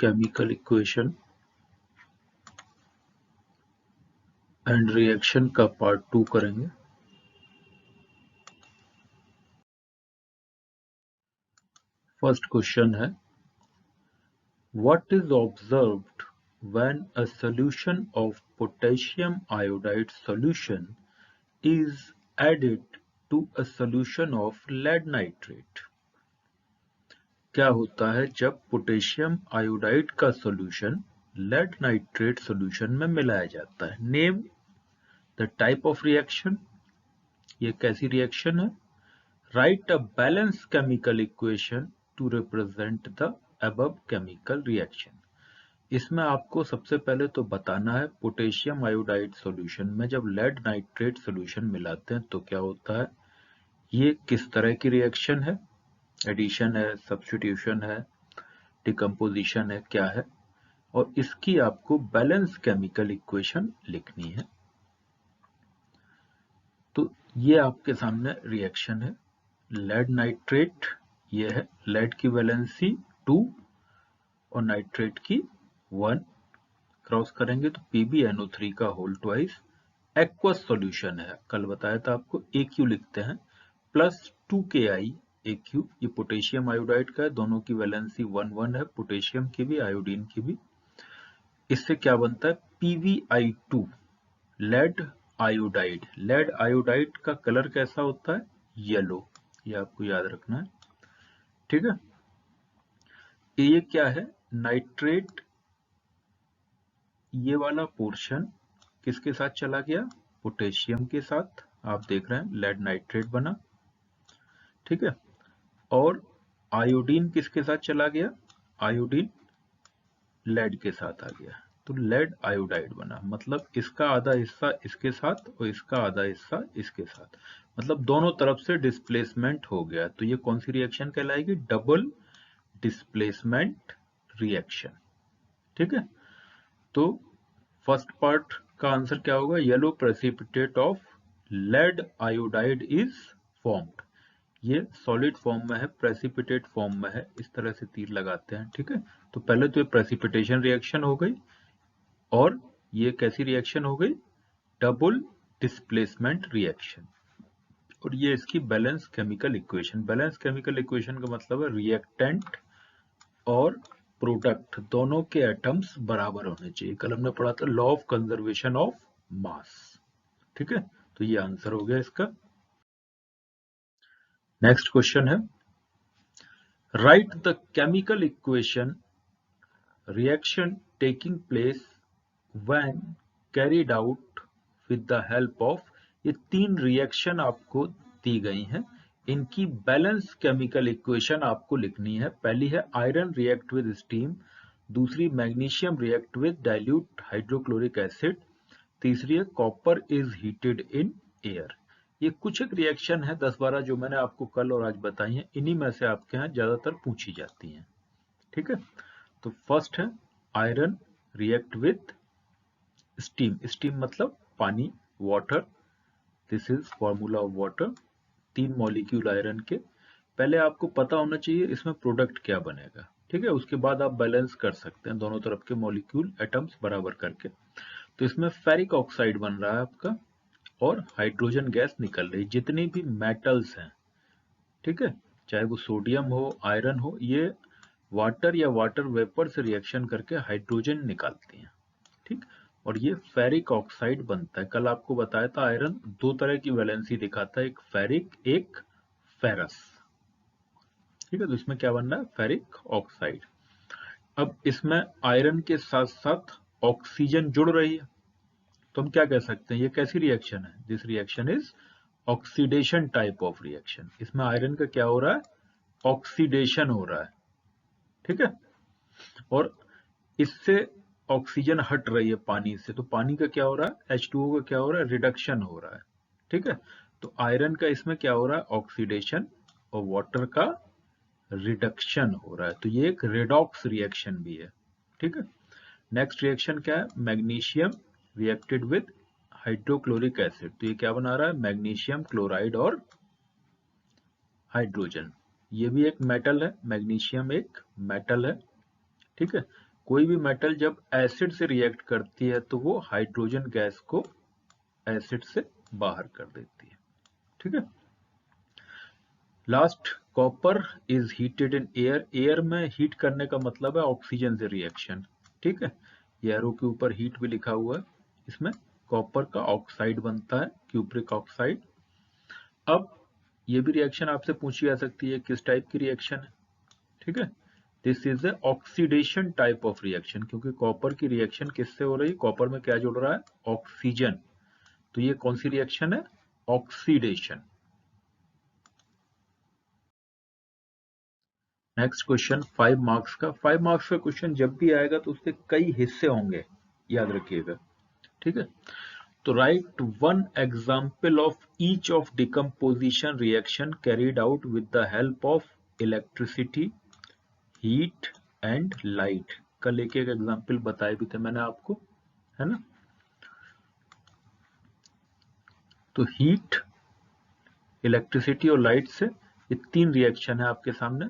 Chemical equation and reaction का part 2 करेंगे। First question है, what is observed when a solution of potassium iodide solution is added to a solution of lead nitrate। क्या होता है जब potassium iodide का solution lead nitrate solution में मिलाया जाता है। Name the type of reaction, ये कैसी रिएक्शन है। Right a balance chemical equation two represent the above chemical reaction. इसमें आपको सबसे पहले तो बताना है पोटेशियम आयोडाइड सॉल्यूशन में जब लेड नाइट्रेट सॉल्यूशन मिलाते हैं तो क्या होता है, ये किस तरह की रिएक्शन है, एडिशन है, सब्स्टिट्यूशन है, डिकम्पोजिशन है, क्या है, और इसकी आपको बैलेंस केमिकल इक्वेशन लिखनी है। तो ये आपके सामने रिएक्शन है, लेड नाइट्रेट, ये है लेड की वैलेंसी 2 और नाइट्रेट की 1, क्रॉस करेंगे तो PbNO3 का होल ट्वाइस एक्वस सॉल्यूशन है, कल बताया था आपको, AQ लिखते हैं, प्लस 2Ki AQ, ये पोटेशियम आयोडाइड का है, दोनों की वैलेंसी 1 है, पोटेशियम की भी आयोडीन की भी। इससे क्या बनता है, PbI2 lead iodide. Lead iodide का कलर कैसा होता है, येलो, ये आपको याद रखना है, ठीक है। ये क्या है, नाइट्रेट, ये वाला पोर्शन किसके साथ चला गया, पोटेशियम के साथ, आप देख रहे हैं लेड नाइट्रेट बना, ठीक है। और आयोडीन किसके साथ चला गया, आयोडीन लेड के साथ आ गया, तो लेड आयोडाइड बना। मतलब इसका आधा हिस्सा इसके साथ और इसका आधा हिस्सा इसके साथ, मतलब दोनों तरफ से डिस्प्लेसमेंट हो गया। तो ये कौन सी रिएक्शन कहलाएगी, डबल डिस्प्लेसमेंट रिएक्शन, ठीक है। तो फर्स्ट पार्ट का आंसर क्या होगा, yellow precipitate of lead iodide is formed. ये सॉलिड फॉर्म में है, प्रेसिपिटेट फॉर्म में है, इस तरह से तीर लगाते हैं, ठीक है। तो पहले तो ये प्रेसिपिटेशन रिएक्शन हो गई, और ये कैसी रिएक्शन हो गई, डबल डिस्प्लेसमेंट रिएक्शन। और ये इसकी balance chemical equation, balance chemical equation का मतलब है रिएक्टेंट और प्रोडक्ट दोनों के एटम्स बराबर होने चाहिए। कल हमने पढ़ा था law of conservation of mass, ठीक है। तो ये आंसर हो गया इसका। नेक्स्ट क्वेश्चन है, right the chemical equation reaction taking place when carried out with the help of, ये 3 रिएक्शन आपको दी गई हैं, इनकी बैलेंस केमिकल इक्वेशन आपको लिखनी है। पहली है आयरन रिएक्ट विद स्टीम, दूसरी magnesium react with dilute hydrochloric acid, तीसरी है copper is heated in air. ये कुछ एक रिएक्शन है 10-12 जो मैंने आपको कल और आज बताई हैं, इन्हीं में से आपके यहाँ ज्यादातर पूछी जाती हैं, ठीक है। तो फर्स्ट है iron react with steam, steam मतलब पानी, water, this is formula of water, 3 molecule iron के। पहले आपको पता होना चाहिए इसमें प्रोडक्ट क्या बनेगा, ठीक है, उसके बाद आप बैलेंस कर सकते हैं दोनों तरफ के मॉलिक्यूल एटम्स बराबर करके। तो इसमें फेरिक ऑक्साइड बन रहा है आपका, और हाइड्रोजन गैस निकल रही, जितनी भी मेटल्स हैं, ठीक है, चाहे वो सोडियम हो, आयरन हो, ये वाटर या वाटर वेपर से रिएक्शन करके हाइड्रोजन निकालती हैं, ठीक। और ये फेरिक ऑक्साइड बनता है। कल आपको बताया था आयरन 2 तरह की वैलेंसी दिखाता है, एक फेरिक, एक फेरस, ठीक है। तो इसमें क्या बन रहा है, फेरिक ऑक्साइड। अब इसमें आयरन के साथ साथ ऑक्सीजन जुड़ रही है, तो हम क्या कह सकते हैं, ये कैसी रिएक्शन है, this reaction is oxidation type of reaction. इसमें आयरन का क्या हो रहा है, ऑक्सीडेशन हो रहा है, ठीक है। और इससे ऑक्सीजन हट रही है पानी से, तो पानी का क्या हो रहा है, H2O का क्या हो रहा है, रिडक्शन हो रहा है, ठीक है। तो आयरन का इसमें क्या हो रहा है, ऑक्सीडेशन, और वाटर का रिडक्शन हो रहा है। तो ये एक रेडॉक्स रिएक्शन भी है, ठीक है। नेक्स्ट रिएक्शन क्या है, magnesium reacted with hydrochloric acid, तो ये क्या बना रहा है, मैग्नीशियम क्लोराइड और हाइड्रोजन। ये भी एक मेटल है, मैग्नीशियम एक मेटल है, ठीक है। कोई भी मेटल जब एसिड से रिएक्ट करती है तो वो हाइड्रोजन गैस को एसिड से बाहर कर देती है। ठीक है। Last, copper is heated in air. Air में हीट करने का मतलब है ऑक्सीजन से रिएक्शन। ठीक है, ये एरो के ऊपर हीट भी लिखा हुआ है। इसमें कॉपर का ऑक्साइड बनता है, क्यूप्रिक ऑक्साइड। अब ये भी रिएक्शन आपसे पूछी जा सकती है, किस टाइप की रिएक्शन है। ठीक है, this is a oxidation type of reaction, क्योंकि कॉपर की रिएक्शन किससे हो रही है, कॉपर में क्या जुड़ रहा है, ऑक्सीजन। तो ये कौन सी रिएक्शन है, ऑक्सीडेशन। नेक्स्ट क्वेश्चन 5 मार्क्स का। 5 मार्क्स का क्वेश्चन जब भी आएगा तो उसके कई हिस्से होंगे, याद रखिएगा। ठीक है, तो right one example of each of decomposition reaction carried out with the help of electricity, heat and light. कल एक एक एग्जाम्पल बताए भी थे मैंने आपको, है ना। तो हीट, इलेक्ट्रिसिटी और लाइट से ये तीन रिएक्शन है आपके सामने।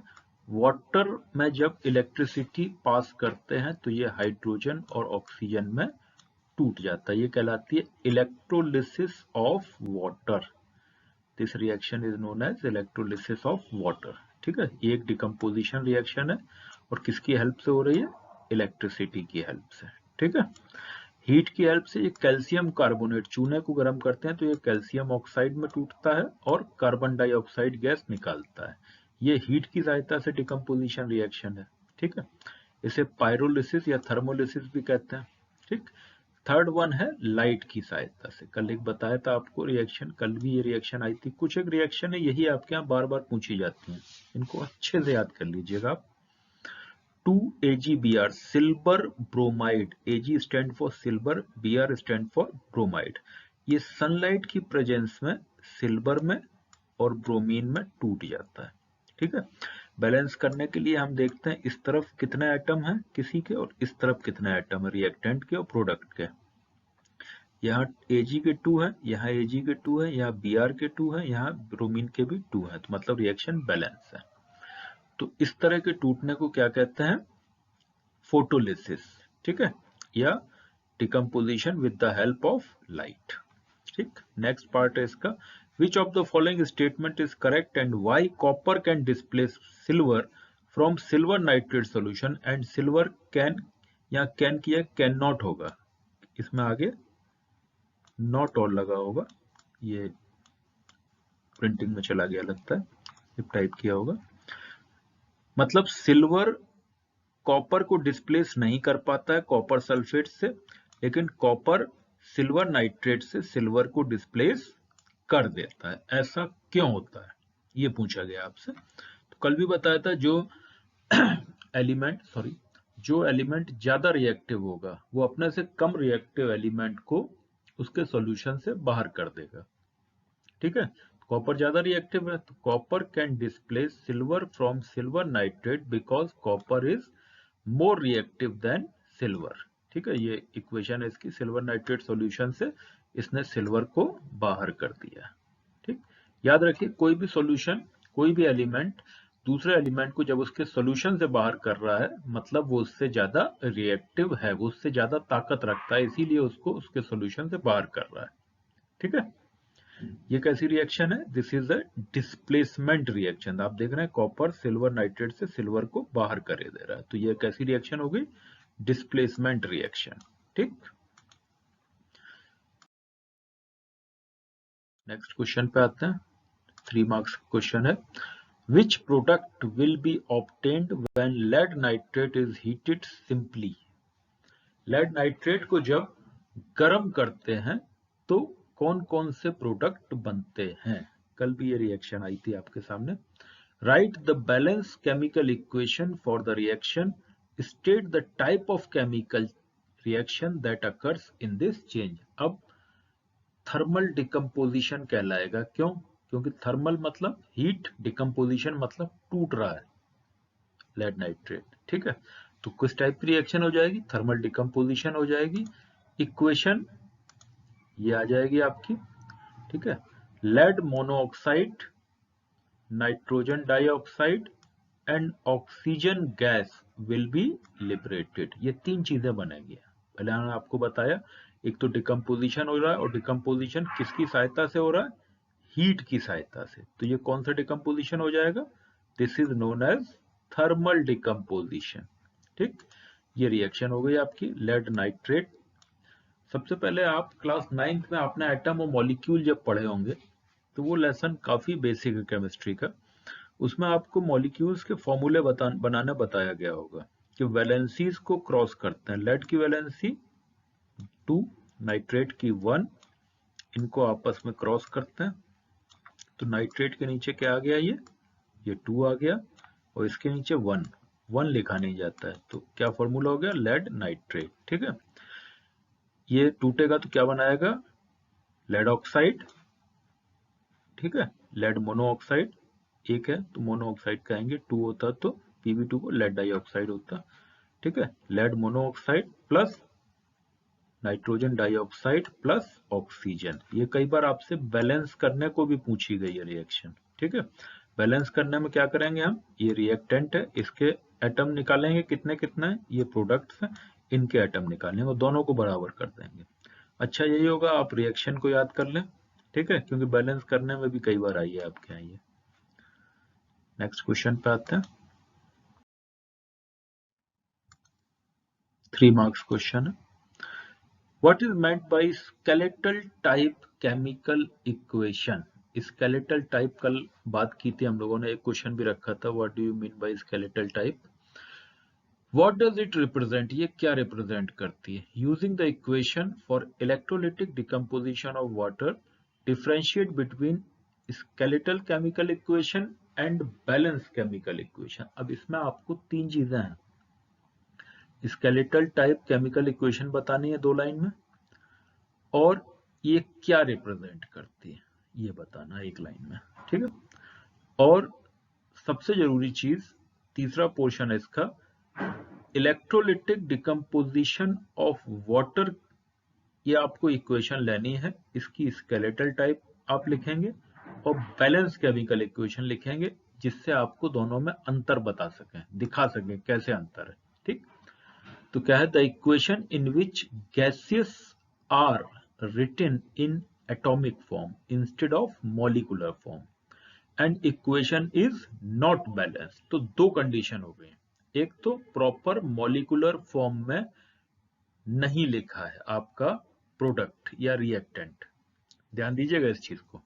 वाटर में जब इलेक्ट्रिसिटी पास करते हैं तो ये हाइड्रोजन और ऑक्सीजन में टूट जाता है, ये कहलाती है electrolysis of water. This reaction is known as electrolysis of water. ठीक है, ये एक डिकम्पोजिशन रिएक्शन है और किसकी हेल्प से हो रही है, इलेक्ट्रिसिटी की हेल्प से। ठीक है, हीट की हेल्प से ये कैल्शियम कार्बोनेट, चूने को गर्म करते हैं तो ये कैल्शियम ऑक्साइड में टूटता है और कार्बन डाइऑक्साइड गैस निकालता है। ये हीट की सहायता से डिकम्पोजिशन रिएक्शन है। ठीक है, इसे पायरोलिसिस या थर्मोलिसिस भी कहते हैं। ठीक, थर्ड वन है लाइट की सहायता से। कल एक बताया था आपको रिएक्शन, कल भी ये रिएक्शन आई थी। कुछ एक रिएक्शन है, यही आपके यहाँ बार बार पूछी जाती हैं, इनको अच्छे से याद कर लीजिएगा आप। 2AgBr, silver bromide. Ag stand for silver, Br stand for bromide. ये सनलाइट की प्रेजेंस में सिल्वर में और ब्रोमीन में टूट जाता है। ठीक है, बैलेंस करने के लिए हम देखते हैं इस तरफ कितने एटम हैं किसी के और इस तरफ कितने एटम है रिएक्टेंट के और प्रोडक्ट के। यहाँ Ag के 2 है, यहाँ Ag के 2 है, यहाँ Br के 2 है, यहाँ ब्रोमीन के भी 2 है, तो मतलब रिएक्शन बैलेंस है। तो इस तरह के टूटने को क्या कहते हैं, फोटोलिसिस। ठीक है, या decomposition with the help of light. ठीक, नेक्स्ट पार्ट है इसका, which of the following statement is correct and why copper can displace silver from silver nitrate solution and silver can, या कैन किया कैन नॉट होगा, इसमें आगे not और लगा होगा, ये प्रिंटिंग में चला गया लगता है, टाइप किया होगा। मतलब सिल्वर कॉपर को डिस्प्लेस नहीं कर पाता है कॉपर सल्फेट से, लेकिन कॉपर सिल्वर नाइट्रेट से सिल्वर को डिस्प्लेस कर देता है। ऐसा क्यों होता है, ये पूछा गया आपसे। तो कल भी बताया था, जो एलिमेंट ज्यादा रिएक्टिव होगा वो अपने से कम रिएक्टिव एलिमेंट को उसके सॉल्यूशन से बाहर कर देगा। ठीक है, कॉपर ज्यादा रिएक्टिव है तो copper can displace silver from silver nitrate because copper is more reactive than silver. ठीक है, ये इक्वेशन है इसकी, सिल्वर नाइट्रेट सॉल्यूशन से इसने सिल्वर को बाहर कर दिया। ठीक, याद रखिए कोई भी सॉल्यूशन, कोई भी एलिमेंट दूसरे एलिमेंट को जब उसके सॉल्यूशन से बाहर कर रहा है मतलब वो उससे ज्यादा रिएक्टिव है, वो उससे ज्यादा ताकत रखता है, इसीलिए उसको उसके सॉल्यूशन से बाहर कर रहा है। ठीक है, ये कैसी रिएक्शन है, this is a displacement reaction. आप देख रहे हैं कॉपर सिल्वर नाइट्रेट से सिल्वर को बाहर कर दे रहा है, तो ये कैसी रिएक्शन हो गई, डिस्प्लेसमेंट रिएक्शन। ठीक, नेक्स्ट क्वेश्चन पे आते हैं। 3 मार्क्स क्वेश्चन है, which product will be obtained when lead nitrate is heated simply. Lead nitrate को जब गर्म करते हैं तो कौन कौन से प्रोडक्ट बनते हैं, कल भी ये रिएक्शन आई थी आपके सामने। Right the balance chemical equation for the reaction, state the type of chemical reaction that occurs in this change. अब थर्मल डिकम्पोजिशन कहलाएगा, क्यों, क्योंकि थर्मल मतलब हीट, डिकम्पोजिशन मतलब टूट रहा है लेड नाइट्रेट। ठीक है, तो किस टाइप की रिएक्शन हो जाएगी, थर्मल डिकम्पोजिशन हो जाएगी। इक्वेशन ये आ जाएगी आपकी। ठीक है, lead monoxide, nitrogen dioxide and oxygen gas will be liberated. ये तीन चीजें बनेगी। पहले मैंने आपको बताया, एक तो डिकम्पोजिशन हो रहा है, और डिकम्पोजिशन किसकी सहायता से हो रहा है? हीट की सहायता से। तो ये कौन सा डिकम्पोजिशन हो जाएगा? This is known as thermal decomposition. ठीक, ये रिएक्शन हो गई आपकी लेड नाइट्रेट। सबसे पहले आप क्लास 9th में आपने एटम और मॉलिक्यूल जब पढ़े होंगे, तो वो लेसन काफी बेसिक है केमिस्ट्री का। उसमें आपको मॉलिक्यूल्स के फॉर्मूले बनाना बताया गया होगा कि वैलेंसीज को क्रॉस करते हैं। लेड की वैलेंसी 2, नाइट्रेट की 1, इनको आपस में क्रॉस करते हैं। तो नाइट्रेट के नीचे क्या आ गया? ये 2 आ गया, और इसके नीचे 1 लिखा नहीं जाता है, तो क्या फॉर्मूला हो गया? Lead nitrate. ठीक है, ये टूटेगा तो क्या बनाएगा? Lead oxide. ठीक है, लेड मोनोऑक्साइड एक है तो मोनोऑक्साइड कहेंगे, 2 होता तो Pb2 को लेड डाइऑक्साइड होता। ठीक है, lead monoxide plus nitrogen dioxide plus oxygen. ये कई बार आपसे बैलेंस करने को भी पूछी गई है रिएक्शन। ठीक है, बैलेंस करने में क्या करेंगे हम? ये रिएक्टेंट है, इसके एटम निकालेंगे कितने कितने हैं, ये प्रोडक्ट्स हैं, इनके एटम निकालेंगे और दोनों को बराबर कर देंगे। अच्छा, यही होगा, आप रिएक्शन को याद कर लें। ठीक है, क्योंकि बैलेंस करने में भी कई बार आई है आपके यहाँ ये। नेक्स्ट क्वेश्चन पे आते हैं। 3 मार्क्स क्वेश्चन है। What is meant by skeletal type chemical equation? skeletal type कल बात की थी हम लोगों ने, एक क्वेश्चन भी रखा था, what do you mean by skeletal type? What does it represent? ये क्या represent करती है? Using the equation for electrolytic decomposition of water, differentiate between skeletal chemical equation and balanced chemical equation. अब इसमें आपको तीन चीजें हैं। स्केलेटल टाइप केमिकल इक्वेशन बतानी है 2 लाइन में, और ये क्या रिप्रेजेंट करती है ये बताना 1 लाइन में। ठीक है, और सबसे जरूरी चीज तीसरा पोर्शन है इसका, इलेक्ट्रोलिटिक डिकम्पोजिशन ऑफ वाटर। ये आपको इक्वेशन लेनी है, इसकी स्केलेटल टाइप आप लिखेंगे और बैलेंस केमिकल इक्वेशन लिखेंगे, जिससे आपको दोनों में अंतर बता सकें, दिखा सकें कैसे अंतर है। ठीक, तो क्या है? The equation in which gaseous are written in atomic form instead of molecular form and equation is not balanced। तो दो कंडीशन हो गई, एक तो प्रॉपर मॉलिकुलर फॉर्म में नहीं लिखा है आपका प्रोडक्ट या रिएक्टेंट। ध्यान दीजिएगा इस चीज को,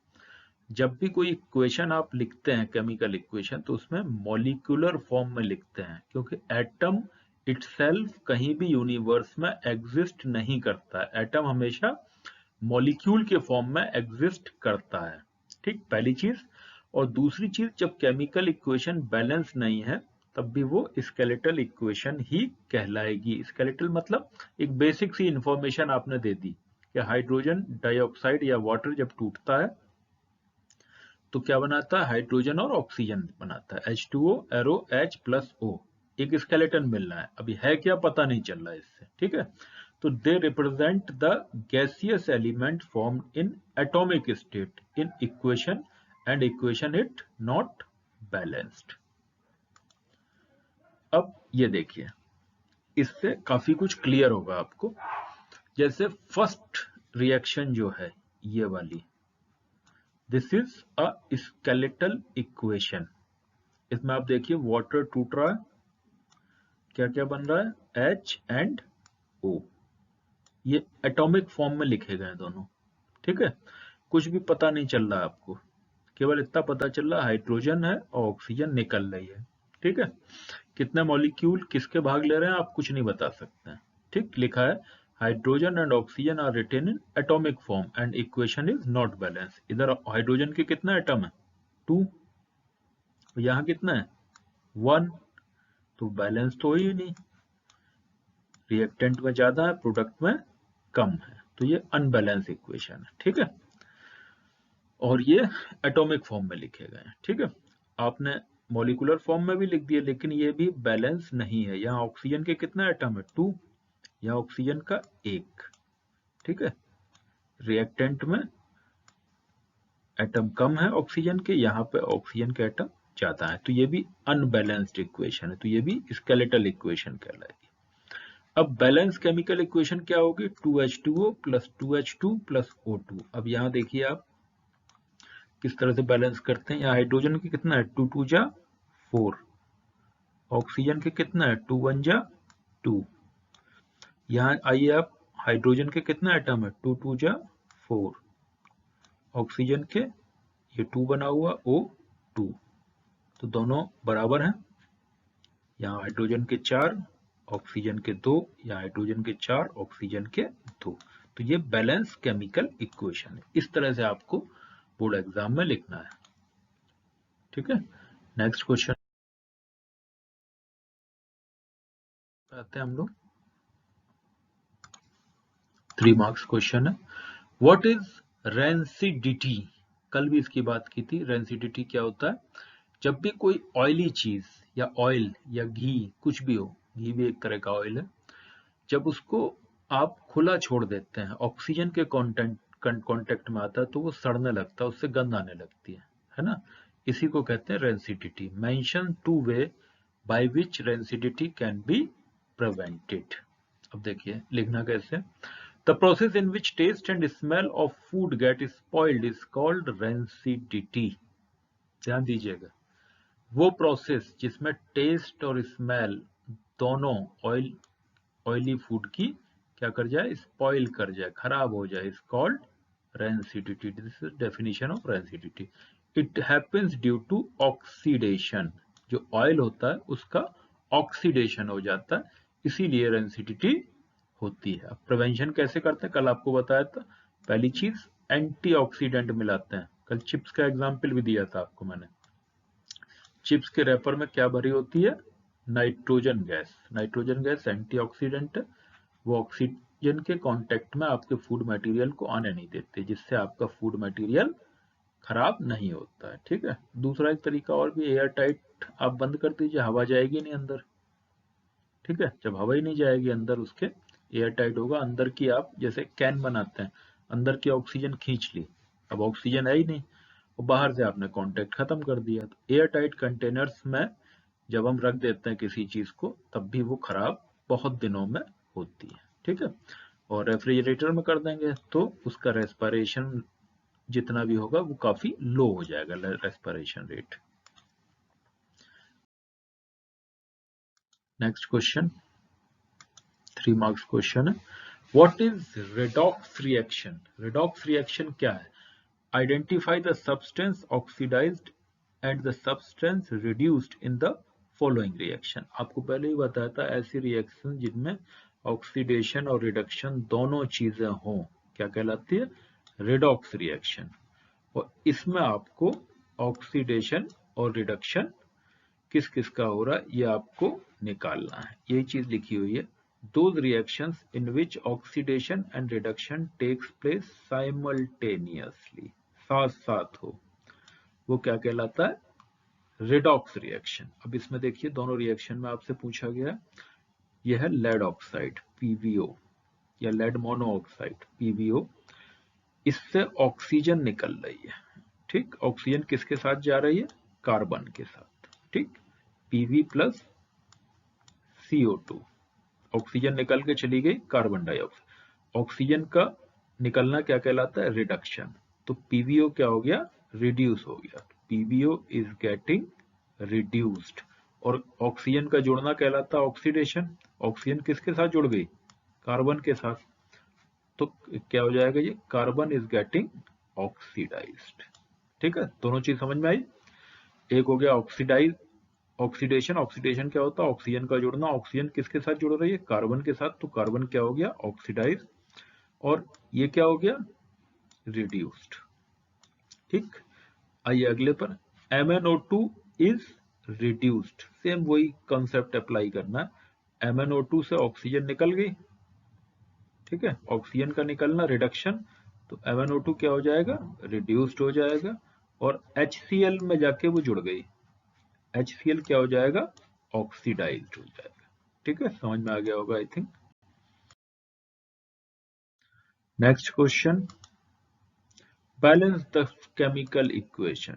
जब भी कोई इक्वेशन आप लिखते हैं केमिकल इक्वेशन, तो उसमें मॉलिक्यूलर फॉर्म में लिखते हैं, क्योंकि एटम इटसेल्फ कहीं भी यूनिवर्स में एग्जिस्ट नहीं करता। एटम हमेशा मॉलिक्यूल के फॉर्म में एग्जिस्ट करता है। ठीक, पहली चीज। और दूसरी चीज, जब केमिकल इक्वेशन बैलेंस नहीं है, तब भी वो स्केलेटल इक्वेशन ही कहलाएगी। स्केलेटल मतलब एक बेसिक सी इंफॉर्मेशन आपने दे दी कि हाइड्रोजन डाइऑक्साइड या वाटर जब टूटता है तो क्या बनाता है? हाइड्रोजन और ऑक्सीजन बनाता है, H2O एरो H+O। एक स्केलेटन मिलना है, अभी है क्या पता नहीं चल रहा है इससे। ठीक है, तो they represent the gaseous element formed in atomic state in equation and equation it not balanced। अब ये देखिए, इससे काफी कुछ क्लियर होगा आपको। जैसे फर्स्ट रिएक्शन जो है ये वाली, this is a skeletal equation. इसमें आप देखिए वाटर टूट रहा है, क्या क्या बन रहा है? H and O। ये एटॉमिक फॉर्म में लिखे गए दोनों। ठीक है, कुछ भी पता नहीं चल रहा है आपको, केवल इतना पता चल रहा है हाइड्रोजन है और ऑक्सीजन निकल रही है। ठीक है, कितने मॉलिक्यूल किसके भाग ले रहे हैं आप कुछ नहीं बता सकते हैं। ठीक, लिखा है hydrogen and oxygen are written in atomic form and equation is not balance. इधर हाइड्रोजन के कितना एटम है? 2, यहाँ कितना है? 1, तो बैलेंस तो ही नहीं, रिएक्टेंट में ज्यादा है प्रोडक्ट में कम है, तो ये अनबैलेंस इक्वेशन है। ठीक है, और ये एटॉमिक फॉर्म में लिखे गए हैं। ठीक है, आपने मॉलिकुलर फॉर्म में भी लिख दिए, लेकिन ये भी बैलेंस नहीं है। यहाँ ऑक्सीजन के कितना एटम है? 2, यहाँ ऑक्सीजन का 1। ठीक है, रिएक्टेंट में एटम कम है ऑक्सीजन के, यहाँ पे ऑक्सीजन के एटम जाता है, तो ये भी अनबैलेंस्ड इक्वेशन है, तो ये भी स्केलेटल इक्वेशन कहलाएगी। अब बैलेंस केमिकल इक्वेशन क्या होगी, 2H2O plus 2H2 plus O2। अब यहाँ देखिए आप किस तरह से बैलेंस करते हैं। यहाँ हाइड्रोजन के कितना है, 2 2 जा 4, ऑक्सीजन के कितना है, 2 1 जा 2। यहाँ आइए आप, हाइड्रोजन के कितना एटम है, 2 2 जा 4, ऑक्सीजन के ये 2 बना हुआ O2, तो दोनों बराबर हैं। यहाँ हाइड्रोजन के 4, ऑक्सीजन के 2, या हाइड्रोजन के 4, ऑक्सीजन के 2। तो ये बैलेंस केमिकल इक्वेशन है। इस तरह से आपको बोर्ड एग्जाम में लिखना है। ठीक है, नेक्स्ट क्वेश्चन आते हैं हम लोग। 3 मार्क्स क्वेश्चन है। What is rancidity? कल भी इसकी बात की थी। रेंसिडिटी क्या होता है, जब भी कोई ऑयली चीज या ऑयल या घी, कुछ भी हो, घी भी एक तरह का ऑयल है, जब उसको आप खुला छोड़ देते हैं, ऑक्सीजन के कांटेक्ट में आता है, तो वो सड़ने लगता है, उससे गंध आने लगती है ना। इसी को कहते हैं rancidity. Mention 2 way by which rancidity can be prevented. अब देखिए लिखना कैसे। The process in which taste and smell of food get spoiled is called rancidity. ध्यान दीजिएगा, वो प्रोसेस जिसमें टेस्ट और स्मेल दोनों ऑयली फूड की क्या कर जाए, स्पॉइल कर जाए, खराब हो जाए, is called rancidity. This is definition of rancidity. It happens due to oxidation. जो ऑयल होता है उसका ऑक्सीडेशन हो जाता है, इसीलिए रेंसिडिटी होती है। अब प्रिवेंशन कैसे करते हैं, कल आपको बताया था। पहली चीज एंटीऑक्सीडेंट मिलाते हैं। कल चिप्स का एग्जाम्पल भी दिया था आपको मैंने। चिप्स के रैपर में क्या भरी होती है, nitrogen gas. Nitrogen gas antioxidant है, वो ऑक्सीजन के कांटेक्ट में आपके फूड मटेरियल को आने नहीं देते, जिससे आपका फूड मटेरियल खराब नहीं होता है। ठीक है, दूसरा एक तरीका और भी, एयर टाइट आप बंद कर दीजिए, हवा जाएगी नहीं अंदर। ठीक है, जब हवा ही नहीं जाएगी अंदर, उसके एयर टाइट होगा। अंदर की आप जैसे कैन बनाते हैं, अंदर की ऑक्सीजन खींच ली, अब ऑक्सीजन है ही नहीं, और बाहर से आपने कांटेक्ट खत्म कर दिया। तो एयर टाइट कंटेनर्स में जब हम रख देते हैं किसी चीज को, तब भी वो खराब बहुत दिनों में होती है। ठीक है, और रेफ्रिजरेटर में कर देंगे तो उसका रेस्पिरेशन जितना भी होगा वो काफी लो हो जाएगा, respiration rate. Next question 3 marks question है। What is redox reaction? Redox reaction क्या है? Identify the substance oxidised and the substance reduced in the following reaction. आपको पहले ही बताया था, ऐसी रिएक्शन जिनमें ऑक्सीडेशन और रिडक्शन दोनों चीजें हों क्या कहलाती है, रेडॉक्स रिएक्शन। और इसमें आपको ऑक्सीडेशन और रिडक्शन किस किस का हो रहा है ये आपको निकालना है। यही चीज लिखी हुई है। Those reactions in which oxidation and reduction takes place simultaneously, साथ साथ हो, वो क्या कहलाता है, रेडॉक्स रिएक्शन। अब इसमें देखिए दोनों रिएक्शन में आपसे पूछा गया, यह है लेड ऑक्साइड PbO या लेड मोनोऑक्साइड PbO। इससे ऑक्सीजन निकल रही है। ठीक, ऑक्सीजन किसके साथ जा रही है, कार्बन के साथ। ठीक, Pb प्लस CO2, ऑक्सीजन निकल के चली गई, कार्बन डाइऑक्साइड। ऑक्सीजन का निकलना क्या कहलाता है, रिडक्शन। तो PbO क्या हो गया, रिड्यूस हो गया। PbO is getting reduced. और ऑक्सीजन का जुड़ना कहलाता है ऑक्सीडेशन। ऑक्सीजन किसके साथ जुड़ गई, कार्बन के साथ, तो क्या हो जाएगा, ये कार्बन इज गेटिंग ऑक्सीडाइज्ड। ठीक है, दोनों चीज समझ में आई। एक हो गया ऑक्सीडाइज, ऑक्सीडेशन। ऑक्सीडेशन क्या होता है, ऑक्सीजन का जुड़ना। ऑक्सीजन किसके साथ जुड़ रही है, कार्बन के साथ, तो कार्बन क्या हो गया, ऑक्सीडाइज। और ये क्या हो गया, रिड्यूस्ड। ठीक, आइए अगले पर, MnO2 इज रिड्यूस्ड। सेम वही कंसेप्ट अप्लाई करना है। MnO2 से ऑक्सीजन निकल गई, ठीक है, ऑक्सीजन का निकलना रिडक्शन, तो MnO2 क्या हो जाएगा, रिड्यूस्ड हो जाएगा। और HCl में जाके वो जुड़ गई, HCl क्या हो जाएगा, ऑक्सीडाइज्ड हो जाएगा। ठीक है, समझ में आ गया होगा I think. Next question, balance the chemical equation.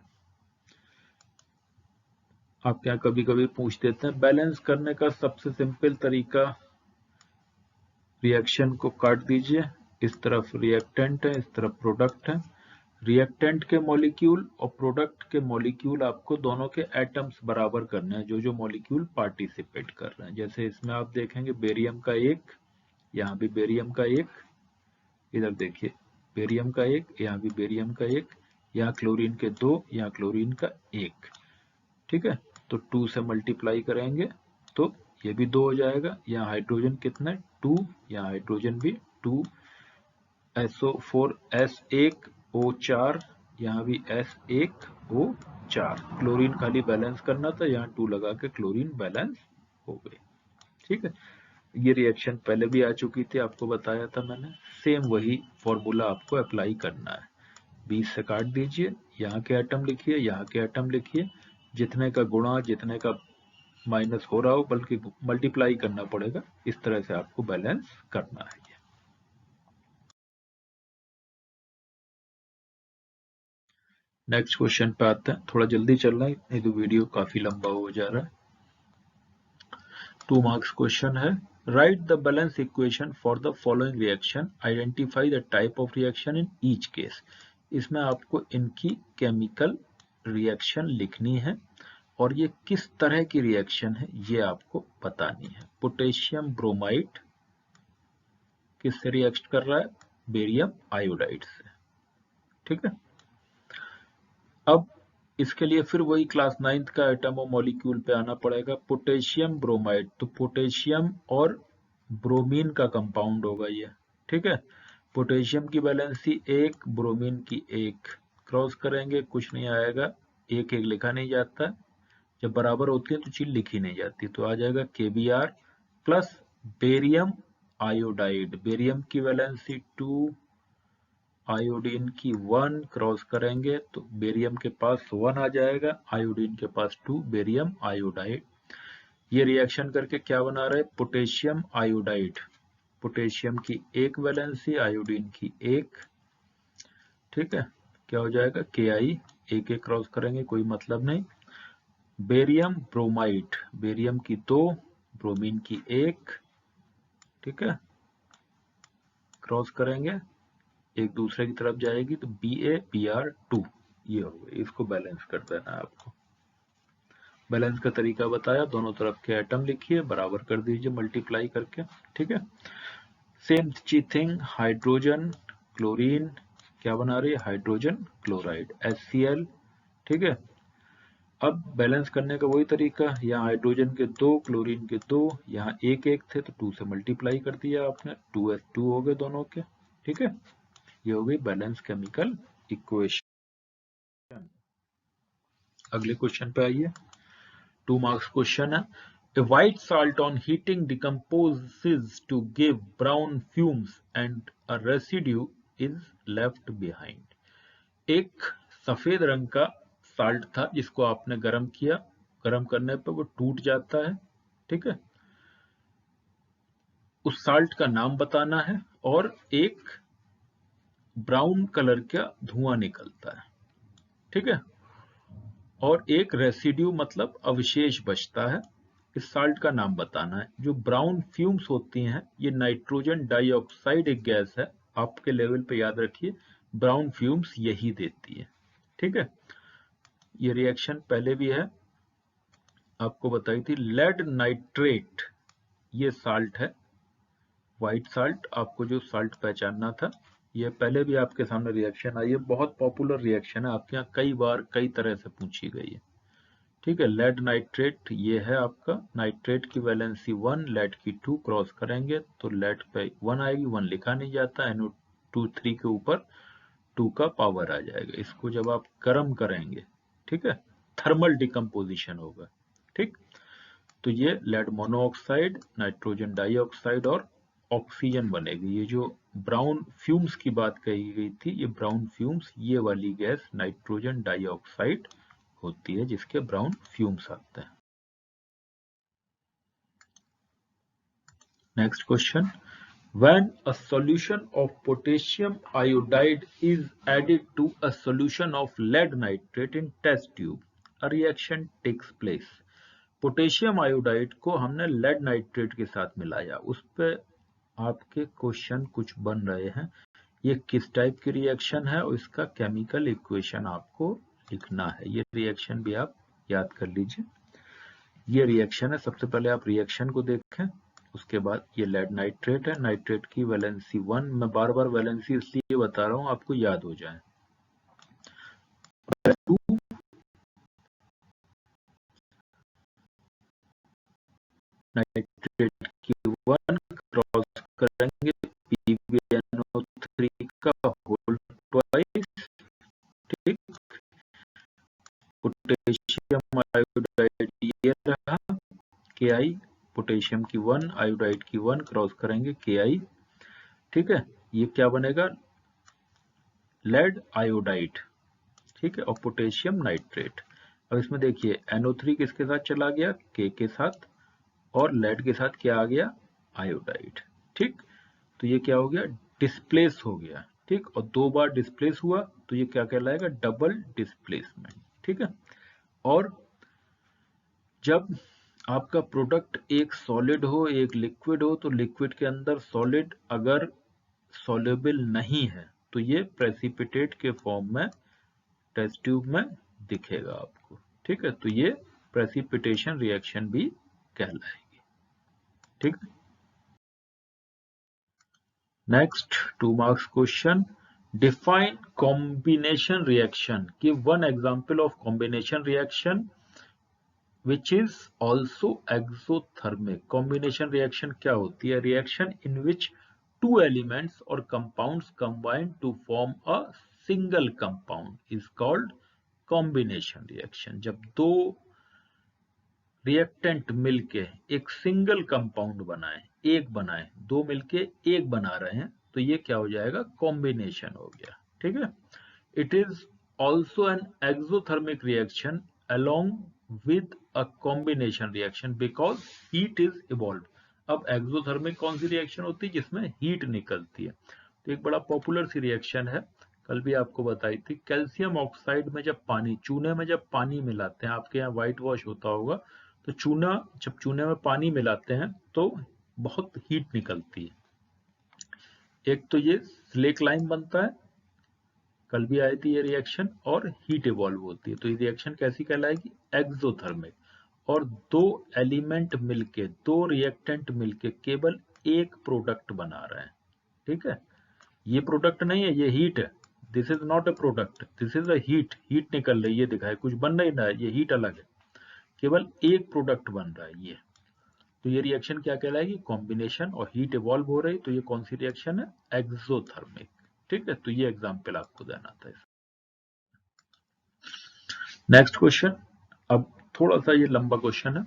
आपके यहाँ कभी कभी पूछ देते हैं। बैलेंस करने का सबसे सिंपल तरीका, रिएक्शन को काट दीजिए, इस तरफ रिएक्टेंट है, इस तरफ प्रोडक्ट है। रिएक्टेंट के मॉलिक्यूल और प्रोडक्ट के मॉलिक्यूल आपको दोनों के एटम्स बराबर करने हैं, जो जो मॉलिक्यूल पार्टिसिपेट कर रहे हैं। जैसे इसमें आप देखेंगे बेरियम का 1, यहाँ भी बेरियम का 1, इधर देखिए बेरियम का 1, यहाँ भी बेरियम का 1, यहाँ क्लोरीन के 2, यहाँ क्लोरीन का 1। ठीक है, तो 2 से मल्टीप्लाई करेंगे तो ये भी 2 हो जाएगा। यहाँ हाइड्रोजन कितना है, 2, यहाँ हाइड्रोजन भी 2, SO4 S1O4, यहाँ भी S1O4। क्लोरीन खाली बैलेंस करना था, यहाँ 2 लगा के क्लोरीन बैलेंस हो गई। ठीक है, ये रिएक्शन पहले भी आ चुकी थी, आपको बताया था मैंने। सेम वही फॉर्मूला आपको अप्लाई करना है। 20 से काट दीजिए, यहाँ के एटम लिखिए, यहाँ के एटम लिखिए, जितने का गुणा जितने का माइनस हो रहा हो, बल्कि मल्टीप्लाई करना पड़ेगा। इस तरह से आपको बैलेंस करना है। नेक्स्ट क्वेश्चन पे आते हैं, थोड़ा जल्दी चल रहा है नहीं तो वीडियो काफी लंबा हो जा रहा है। 2 मार्क्स क्वेश्चन है। Right the balance equation for the following reaction, identify the type of reaction in each case. इसमें आपको इनकी केमिकल रिएक्शन लिखनी है और ये किस तरह की रिएक्शन है ये आपको बतानी है। पोटेशियम ब्रोमाइड किससे रिएक्ट कर रहा है, बेरियम आयोडाइड से। ठीक है, अब इसके लिए फिर वही क्लास 9th का एटम और मॉलिक्यूल पे आना पड़ेगा। पोटेशियम ब्रोमाइड, तो पोटेशियम और ब्रोमीन का कंपाउंड होगा ये। ठीक है, पोटेशियम की वैलेंसी 1, ब्रोमीन की 1, क्रॉस करेंगे कुछ नहीं आएगा, 1 1 लिखा नहीं जाता, जब बराबर होती है तो चीज लिखी नहीं जाती, तो आ जाएगा KBr plus barium iodide. Barium की वैलेंसी 2, आयोडीन की 1, क्रॉस करेंगे तो बेरियम के पास 1 आ जाएगा, आयोडीन के पास 2, बेरियम आयोडाइड। ये रिएक्शन करके क्या बना रहे, पोटेशियम आयोडाइड। पोटेशियम की 1 वैलेंसी, आयोडीन की 1। ठीक है, क्या हो जाएगा Ki, 1 1 क्रॉस करेंगे कोई मतलब नहीं। बेरियम ब्रोमाइड, बेरियम की 2, ब्रोमीन की 1। ठीक है, क्रॉस करेंगे एक दूसरे की तरफ जाएगी तो BaBr2, ये हो गई। इसको बैलेंस कर देना है आपको। बैलेंस का तरीका बताया, दोनों तरफ के एटम लिखिए, बराबर कर दीजिए मल्टीप्लाई करके। ठीक है, सेम थिंग, हाइड्रोजन क्लोरीन क्या बना रही है, हाइड्रोजन क्लोराइड HCl। ठीक है, अब बैलेंस करने का वही तरीका, यहाँ हाइड्रोजन के 2, क्लोरीन के 2, यहाँ 1 1 थे तो 2 से मल्टीप्लाई कर दिया आपने, 2S2 हो गए दोनों के। ठीक है, ये हो गई बैलेंस केमिकल इक्वेशन। अगले क्वेश्चन पे आइए, 2 मार्क्स क्वेश्चन है। A white salt on heating decomposes to give brown fumes and a residue is left behind. एक सफेद रंग का साल्ट था जिसको आपने गर्म किया, गर्म करने पर वो टूट जाता है। ठीक है, उस साल्ट का नाम बताना है और एक ब्राउन कलर का धुआं निकलता है। ठीक है, और एक रेसिड्यू मतलब अवशेष बचता है, इस साल्ट का नाम बताना है। जो ब्राउन फ्यूम्स होती हैं ये नाइट्रोजन डाइऑक्साइड एक गैस है, आपके लेवल पे याद रखिए, ब्राउन फ्यूम्स यही देती है। ठीक है, ये रिएक्शन पहले भी है, आपको बताई थी। लेड नाइट्रेट ये साल्ट है, व्हाइट साल्ट, आपको जो साल्ट पहचानना था, ये पहले भी आपके सामने रिएक्शन आई है, बहुत पॉपुलर रिएक्शन है, आपके यहाँ कई बार कई तरह से पूछी गई है। ठीक है, लेड नाइट्रेट ये है आपका, नाइट्रेट की वैलेंसी 1, लेड की 2, क्रॉस करेंगे तो लेड पे 1 आएगी, 1 लिखा नहीं जाता, NO2 के ऊपर 2 का पावर आ जाएगा। इसको जब आप गर्म करेंगे, ठीक है, थर्मल डिकम्पोजिशन होगा। ठीक, तो ये लेड मोनोऑक्साइड, नाइट्रोजन डाइऑक्साइड और ऑक्सीजन बनेगी। ये जो ब्राउन फ्यूम्स की बात कही गई थी, ये ब्राउन फ्यूम्स, ये वाली गैस नाइट्रोजन डाइऑक्साइड होती है जिसके ब्राउन फ्यूम्स आते हैं। Next question, when a solution of potassium iodide is added to a solution of lead nitrate in test tube, a reaction takes place. Potassium iodide को हमने lead nitrate के साथ मिलाया, उस पे आपके क्वेश्चन कुछ बन रहे हैं। ये किस टाइप की रिएक्शन है और इसका केमिकल इक्वेशन आपको लिखना है। ये रिएक्शन भी आप याद कर लीजिए। ये रिएक्शन है, सबसे पहले आप रिएक्शन को देखें, उसके बाद ये लेड नाइट्रेट है, नाइट्रेट की वैलेंसी 1। मैं बार बार वैलेंसी इसलिए बता रहा हूँ आपको याद हो जाए। नाइट्रेट की 1 क्रॉस करेंगे PbNO3 का होल ट्वाइस, ठीक। पोटेशियम आयोडाइड ये रहा Ki, पोटेशियम की 1 आयोडाइड की 1 क्रॉस करेंगे Ki, ठीक है। ये क्या बनेगा, लेड आयोडाइड, ठीक है, और पोटेशियम नाइट्रेट। अब इसमें देखिए NO3 किसके साथ चला गया, K के साथ, और लेड के साथ क्या आ गया, आयोडाइड, ठीक। तो ये क्या हो गया, डिस्प्लेस हो गया, ठीक। और 2 बार डिस्प्लेस हुआ तो ये क्या कहलाएगा, डबल डिस्प्लेसमेंट, ठीक है। और जब आपका प्रोडक्ट एक सॉलिड हो एक लिक्विड हो, तो लिक्विड के अंदर सॉलिड अगर सॉल्युबल नहीं है तो ये प्रेसिपिटेट के फॉर्म में टेस्ट ट्यूब में दिखेगा आपको, ठीक है। तो ये प्रेसिपिटेशन रिएक्शन भी कहलाएगी, ठीक। Next 2 marks question, define combination reaction, give one example of combination reaction which is also exothermic. Combination reaction क्या होती है, reaction in which two elements or compounds combine to form a single compound is called combination reaction. जब दो reactant मिलके एक single compound बनाए, एक बनाए, दो मिलके एक बना रहे हैं, तो ये क्या हो जाएगा, कॉम्बिनेशन हो गया, ठीक है। It is also an exothermic reaction along with a combination reaction because heat is evolved. अब एक्सोथर्मिक कौन सी रिएक्शन होती है, जिसमें हीट निकलती है। तो एक बड़ा पॉपुलर सी रिएक्शन है, कल भी आपको बताई थी, कैल्शियम ऑक्साइड में जब पानी, चूने में जब पानी मिलाते हैं, आपके यहाँ व्हाइट वॉश होता होगा, तो चूना, जब चूने में पानी मिलाते हैं तो बहुत हीट निकलती है। एक तो ये स्लेक लाइम बनता है, कल भी आई थी ये रिएक्शन, और हीट इवॉल्व होती है। तो ये रिएक्शन कैसी कहलाएगी, एक्सोथर्मिक। और दो एलिमेंट मिलके, दो रिएक्टेंट मिलके केवल एक प्रोडक्ट बना रहे हैं, ठीक है। ये प्रोडक्ट नहीं है, ये हीट है। This is not a product, this is a heat. Heat निकल रही है, दिखाए कुछ बन नहीं रहा है, ये हीट अलग है, केवल एक प्रोडक्ट बन रहा है ये। तो ये रिएक्शन क्या कहलाएगी, कॉम्बिनेशन, और हीट इवॉल्व हो रही, तो ये कौन सी रिएक्शन है, एक्सोथर्मिक, ठीक है। तो ये एग्जाम्पल आपको देना था। नेक्स्ट क्वेश्चन, अब थोड़ा सा ये लंबा क्वेश्चन है,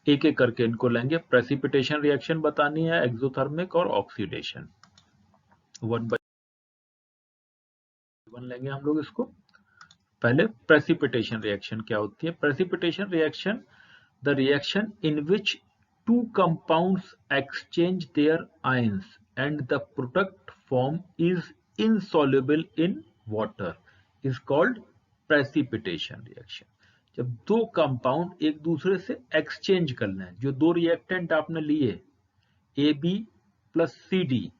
एक एक करके इनको लेंगे। प्रेसिपिटेशन रिएक्शन बतानी है, एक्सोथर्मिक और ऑक्सीडेशन, 1 बाय 1 लेंगे हम लोग इसको। पहले प्रेसिपिटेशन रिएक्शन क्या होती है। Precipitation reaction, the reaction in which two compounds exchange their ions and the product form is insoluble in water is called precipitation reaction. जब दो कंपाउंड एक दूसरे से एक्सचेंज कर लें, जो दो रिएक्टेंट आपने लिए A B plus C D,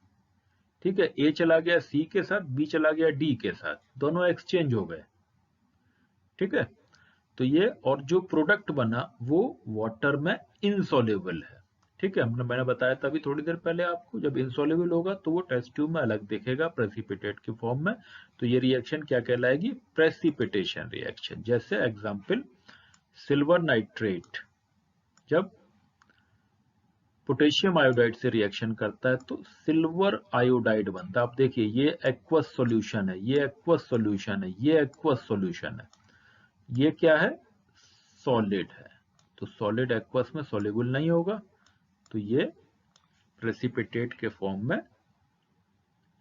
ठीक है, ए चला गया सी के साथ, बी चला गया डी के साथ, दोनों एक्सचेंज हो गए, ठीक है। तो ये, और जो प्रोडक्ट बना वो वाटर में इनसॉल्युबल है, ठीक है। मैंने बताया था अभी थोड़ी देर पहले आपको, जब इनसॉल्युबल होगा तो वो टेस्ट ट्यूब में अलग दिखेगा प्रेसिपिटेट के फॉर्म में। तो ये रिएक्शन क्या कहलाएगी, प्रेसिपिटेशन रिएक्शन। जैसे एग्जांपल, सिल्वर नाइट्रेट जब पोटेशियम आयोडाइड से रिएक्शन करता है तो सिल्वर आयोडाइड बनता है। आप देखिए, ये एक्वस सॉल्यूशन है, ये एक्वस सॉल्यूशन है, ये एक्वस सॉल्यूशन है, ये क्या है, सॉलिड है। तो सॉलिड एक्वस में सॉल्युबल नहीं होगा, तो ये प्रेसिपिटेट के फॉर्म में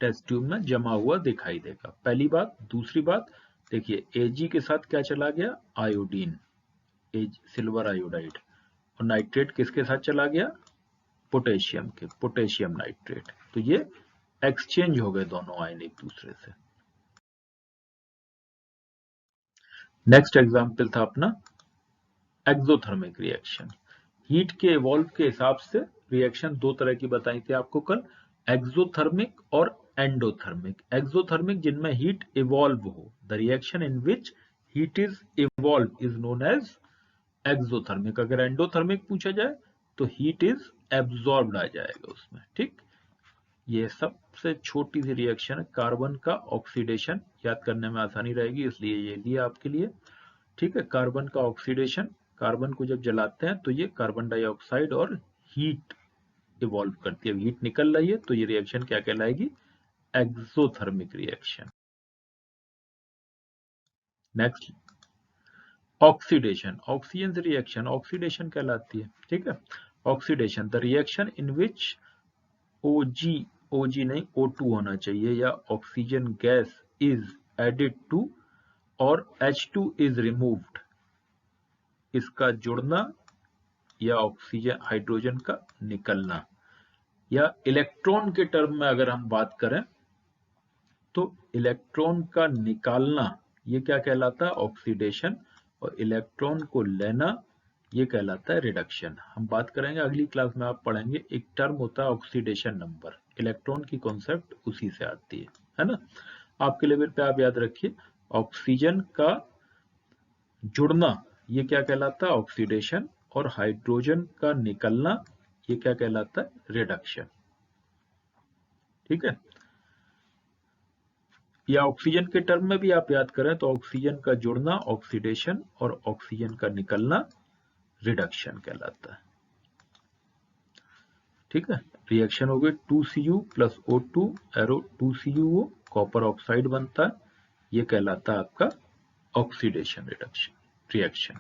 टेस्ट ट्यूब में जमा हुआ दिखाई देगा, पहली बात। दूसरी बात देखिए, Ag के साथ क्या चला गया, आयोडीन, सिल्वर आयोडाइड, और नाइट्रेट किसके साथ चला गया, पोटेशियम के, पोटेशियम नाइट्रेट। तो ये एक्सचेंज हो गए दोनों आयन एक दूसरे से। नेक्स्ट एग्जाम्पल था अपना एक्सोथर्मिक रिएक्शन। हीट के इवॉल्व के हिसाब से रिएक्शन दो तरह की बताई थी आपको कल, एक्सोथर्मिक और एंडोथर्मिक। एक्सोथर्मिक जिनमें हीट इवॉल्व हो, the reaction in which heat is evolve is known as exothermic. अगर एंडोथर्मिक पूछा जाए तो हीट इज एब्जॉर्ब्ड आ जाएगा उसमें। ठीक, ये सबसे छोटी सी रिएक्शन है कार्बन का ऑक्सीडेशन, याद करने में आसानी रहेगी इसलिए ये लिया आपके लिए। ठीक है, कार्बन का ऑक्सीडेशन, कार्बन को जब जलाते हैं तो ये कार्बन डाइऑक्साइड और हीट इवॉल्व करती है, हीट निकल रही है, तो ये रिएक्शन क्या कहलाएगी, exothermic reaction. Next oxidation, oxygen reaction oxidation कहलाती है। ठीक है, oxidation the reaction in which O G, O G नहीं O2 होना चाहिए, या oxygen gas is added to और H2 इज रिमूव्ड, इसका जुड़ना या ऑक्सीजन हाइड्रोजन का निकलना। या इलेक्ट्रॉन के टर्म में अगर हम बात करें तो इलेक्ट्रॉन का निकालना ये क्या कहलाता है, ऑक्सीडेशन, और इलेक्ट्रॉन को लेना ये कहलाता है रिडक्शन। हम बात करेंगे अगली क्लास में, आप पढ़ेंगे एक टर्म होता है ऑक्सीडेशन नंबर, इलेक्ट्रॉन की कॉन्सेप्ट उसी से आती है ना। आपके लेवल पे आप याद रखिए, ऑक्सीजन का जुड़ना ये क्या कहलाता है, ऑक्सीडेशन, और हाइड्रोजन का निकलना ये क्या कहलाता है, रिडक्शन। ठीक है, या ऑक्सीजन के टर्म में भी आप याद करें तो ऑक्सीजन का जुड़ना ऑक्सीडेशन और ऑक्सीजन का निकलना रिडक्शन कहलाता है। ठीक है, रिएक्शन हो गई 2Cu plus O2 arrow 2CuO, copper oxide बनता है, ये कहलाता है आपका oxidation reduction reaction.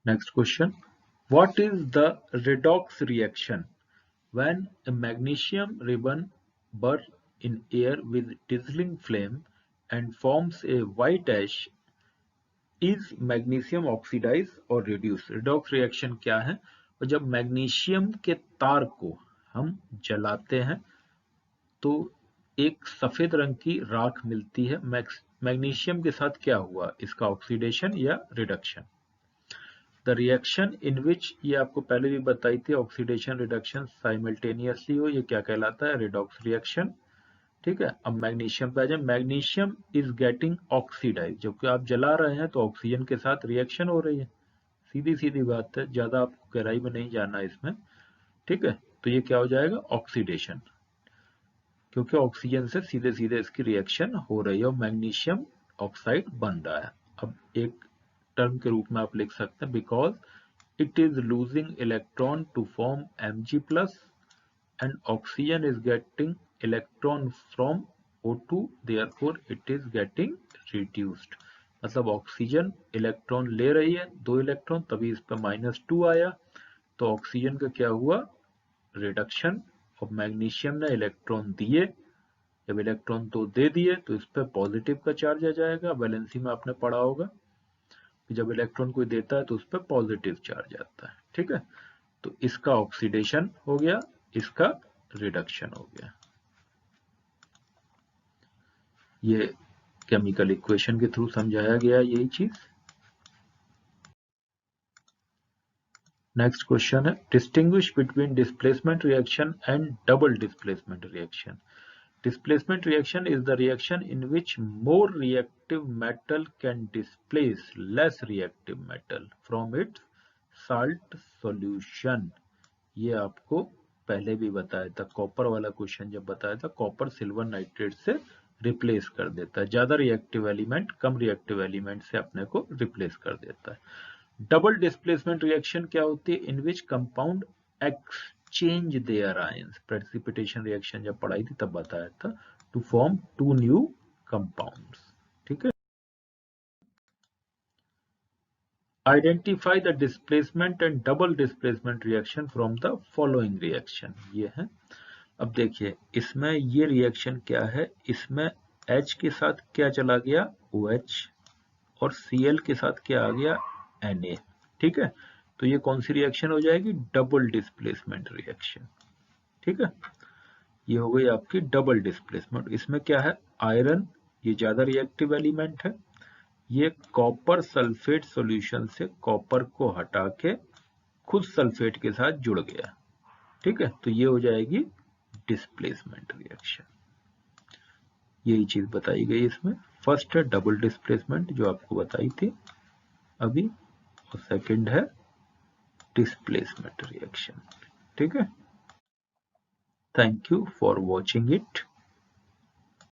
Next question, what is the redox reaction when a magnesium ribbon burns in air with dazzling flame and forms a white ash, is magnesium oxidize or reduce? redox reaction क्या है, और जब magnesium के तार को हम जलाते हैं तो एक सफेद रंग की राख मिलती है, मैग्नीशियम के साथ क्या हुआ, इसका ऑक्सीडेशन या रिडक्शन। द रिएक्शन इन विच, ये आपको पहले भी बताई थी, ऑक्सीडेशन रिडक्शन साइमल्टेनियसली हो, ये क्या कहलाता है, रिडॉक्स रिएक्शन। ठीक है, अब मैग्नीशियम पे आ जाए, मैग्नीशियम इज गेटिंग ऑक्सीडाइज, जबकि आप जला रहे हैं तो ऑक्सीजन के साथ रिएक्शन हो रही है, सीधी सीधी बात है, ज्यादा आपको गहराई में नहीं जाना इसमें। ठीक है, तो ये क्या हो जाएगा, ऑक्सीडेशन, क्योंकि ऑक्सीजन से सीधे सीधे इसकी रिएक्शन हो रही है और मैग्नीशियम ऑक्साइड बन रहा है। अब एक टर्म के रूप में आप लिख सकते हैं, because it is losing electron to form Mg plus and oxygen is getting electron from O2, therefore it is getting reduced। मतलब ऑक्सीजन इलेक्ट्रॉन ले रही है, 2 इलेक्ट्रॉन, तभी इस पर -2 आया, तो ऑक्सीजन का क्या हुआ, रिडक्शन, और मैग्नीशियम ने इलेक्ट्रॉन दिए, जब इलेक्ट्रॉन तो दे दिए तो इस पर पॉजिटिव का चार्ज आ जाएगा, वैलेंसी में आपने पढ़ा होगा कि जब इलेक्ट्रॉन कोई देता है तो उस पर पॉजिटिव चार्ज आता है। ठीक है, तो इसका ऑक्सीडेशन हो गया, इसका रिडक्शन हो गया। ये केमिकल इक्वेशन के थ्रू समझाया गया यही चीज। नेक्स्ट क्वेश्चन है, distinguish between displacement reaction and double displacement reaction. Displacement reaction is the reaction in which more reactive metal can displace less reactive metal from its salt solution। ये आपको पहले भी बताया था, कॉपर वाला क्वेश्चन जब बताया था, कॉपर सिल्वर नाइट्रेट से रिप्लेस कर देता है, ज्यादा रिएक्टिव एलिमेंट कम रिएक्टिव एलिमेंट से अपने को रिप्लेस कर देता है। डबल डिस्प्लेसमेंट रिएक्शन क्या होती है, in which compound exchange their ions, precipitation reaction जब पढ़ाई थी तब बताया था, टू फॉर्म 2 न्यू कंपाउंड्स। ठीक है, identify the displacement and double displacement reaction from the following reaction, ये है। अब देखिए इसमें ये रिएक्शन क्या है, इसमें H के साथ क्या चला गया, OH, और Cl के साथ क्या आ गया, Na। ठीक है, तो ये कौन सी रिएक्शन हो जाएगी, डबल डिस्प्लेसमेंट रिएक्शन। ठीक है, ये हो गई आपकी डबल डिस्प्लेसमेंट। इसमें क्या है, आयरन ये ज्यादा रिएक्टिव एलिमेंट है, ये कॉपर सल्फेट सॉल्यूशन से कॉपर को हटा के खुद सल्फेट के साथ जुड़ गया। ठीक है, तो ये हो जाएगी डिस्प्लेसमेंट रिएक्शन। यही चीज बताई गई इसमें। फर्स्ट है डबल डिस्प्लेसमेंट जो आपको बताई थी अभी, और सेकंड है डिस्प्लेसमेंट रिएक्शन। ठीक है, thank you for watching it.